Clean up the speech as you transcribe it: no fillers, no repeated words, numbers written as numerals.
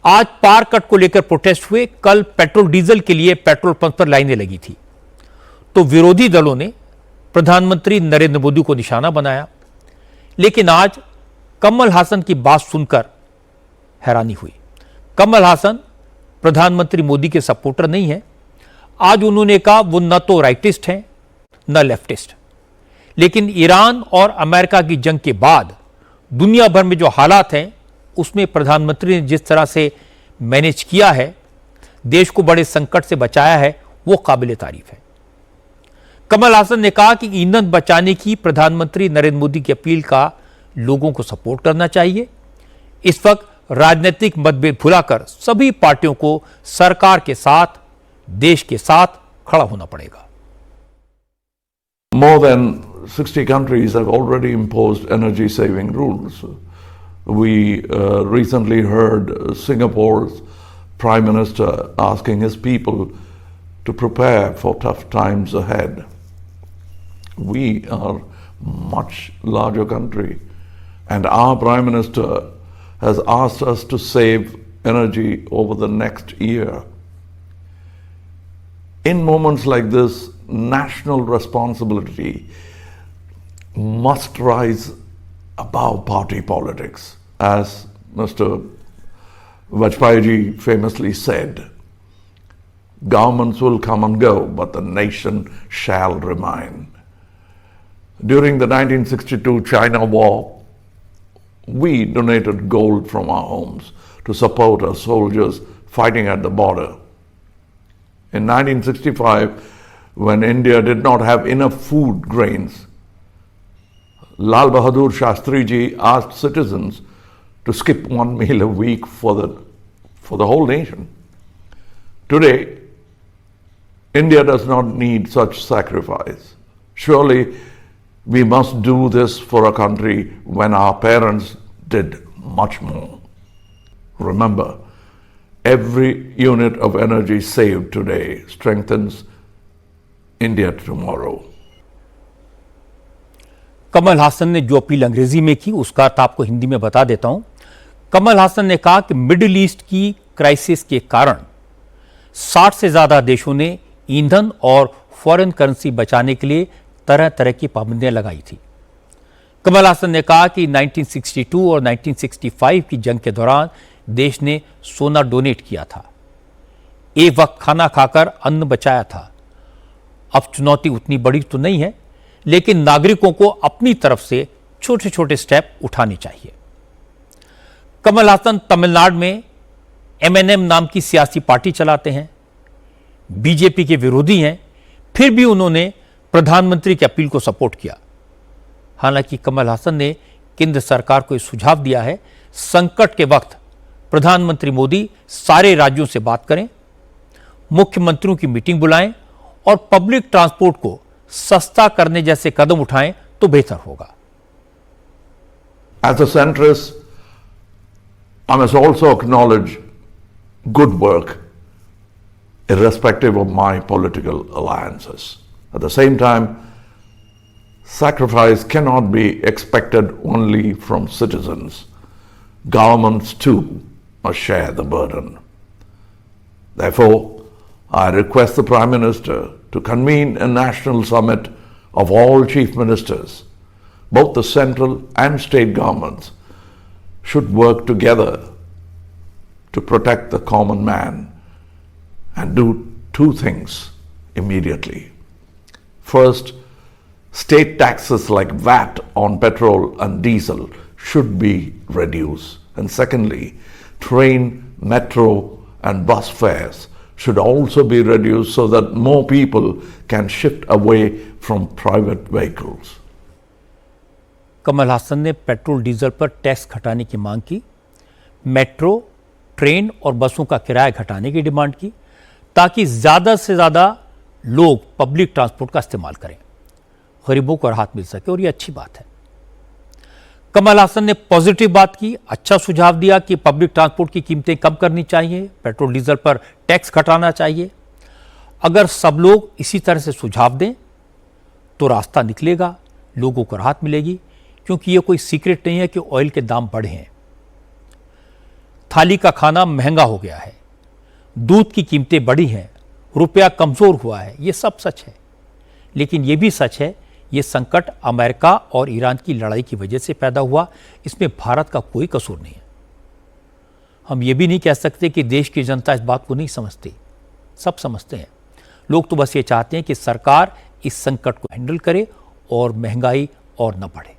आज power cut को लेकर प्रोटेस्ट हुए। कल पेट्रोल डीजल के लिए पेट्रोल पंप पर लाइनें लगी थी तो विरोधी दलों ने प्रधानमंत्री नरेंद्र मोदी को निशाना बनाया। लेकिन आज कमल हासन की बात सुनकर हैरानी हुई। कमल हासन प्रधानमंत्री मोदी के सपोर्टर नहीं है। आज उन्होंने कहा वो न तो राइटिस्ट हैं न लेफ्टिस्ट। लेकिन ईरान और अमेरिका की जंग के बाद दुनिया भर में जो हालात हैं उसमें प्रधानमंत्री ने जिस तरह से मैनेज किया है, देश को बड़े संकट से बचाया है, वो काबिल तारीफ है। कमल हासन ने कहा कि ईंधन बचाने की प्रधानमंत्री नरेंद्र मोदी की अपील का लोगों को सपोर्ट करना चाहिए। इस वक्त राजनीतिक मतभेद भुलाकर सभी पार्टियों को सरकार के साथ, देश के साथ खड़ा होना पड़ेगा। More than 60 countries have already imposed energy saving rules. We recently heard Singapore's Prime Minister asking his people to prepare for tough times ahead. We are a much larger country, and our Prime Minister has asked us to save energy over the next year. In moments like this, national responsibility must rise above party politics. As Mr. Vajpayee ji famously said, governments will come and go, but the nation shall remain. During the 1962 China War, we donated gold from our homes to support our soldiers fighting at the border. In 1965, when India did not have enough food grains, Lal Bahadur Shastri ji asked citizens to skip one meal a week for the whole nation. Today, India does not need such sacrifice. Surely, we must do this for a country when our parents did much more. Remember, every unit of energy saved today strengthens India tomorrow. Kamal Haasan ने जो appeal अंग्रेजी में की उसका अर्थ आपको हिंदी में बता देता हूं। कमल हासन ने कहा कि मिडिल ईस्ट की क्राइसिस के कारण 60 से ज्यादा देशों ने ईंधन और फॉरेन करेंसी बचाने के लिए तरह तरह की पाबंदियां लगाई थी। कमल हासन ने कहा कि 1962 और 1965 की जंग के दौरान देश ने सोना डोनेट किया था, एक वक्त खाना खाकर अन्न बचाया था। अब चुनौती उतनी बड़ी तो नहीं है, लेकिन नागरिकों को अपनी तरफ से छोटे छोटे स्टेप उठाने चाहिए। कमल हासन तमिलनाडु में एमएनएम नाम की सियासी पार्टी चलाते हैं, बीजेपी के विरोधी हैं, फिर भी उन्होंने प्रधानमंत्री की अपील को सपोर्ट किया। हालांकि कमल हासन ने केंद्र सरकार को यह सुझाव दिया है, संकट के वक्त प्रधानमंत्री मोदी सारे राज्यों से बात करें, मुख्यमंत्रियों की मीटिंग बुलाएं और पब्लिक ट्रांसपोर्ट को सस्ता करने जैसे कदम उठाएं तो बेहतर होगा। As a centrist, I must also acknowledge good work irrespective of my political alliances. At the same time, sacrifice cannot be expected only from citizens. Governments too must share the burden. Therefore, I request the Prime Minister to convene a national summit of all chief ministers. Both the central and state governments should work together to protect the common man and do two things immediately. First, state taxes like VAT on petrol and diesel should be reduced. And secondly, train, metro and bus fares should also be reduced so that more people can shift away from private vehicles. Kamal Haasan ने petrol diesel पर tax घटाने की मांग की, metro, train और बसों का किराया घटाने की डिमांड की, ताकि ज्यादा से ज्यादा लोग पब्लिक ट्रांसपोर्ट का इस्तेमाल करें, गरीबों को राहत मिल सके, और यह अच्छी बात है। कमल हासन ने पॉजिटिव बात की, अच्छा सुझाव दिया कि पब्लिक ट्रांसपोर्ट की कीमतें कम करनी चाहिए, पेट्रोल डीजल पर टैक्स घटाना चाहिए। अगर सब लोग इसी तरह से सुझाव दें तो रास्ता निकलेगा, लोगों को राहत मिलेगी, क्योंकि यह कोई सीक्रेट नहीं है कि ऑयल के दाम बढ़े हैं। थाली का खाना महंगा हो गया है, दूध की कीमतें बढ़ी हैं, रुपया कमजोर हुआ है, ये सब सच है। लेकिन ये भी सच है, ये संकट अमेरिका और ईरान की लड़ाई की वजह से पैदा हुआ, इसमें भारत का कोई कसूर नहीं है। हम ये भी नहीं कह सकते कि देश की जनता इस बात को नहीं समझती, सब समझते हैं। लोग तो बस ये चाहते हैं कि सरकार इस संकट को हैंडल करे और महंगाई और न बढ़े।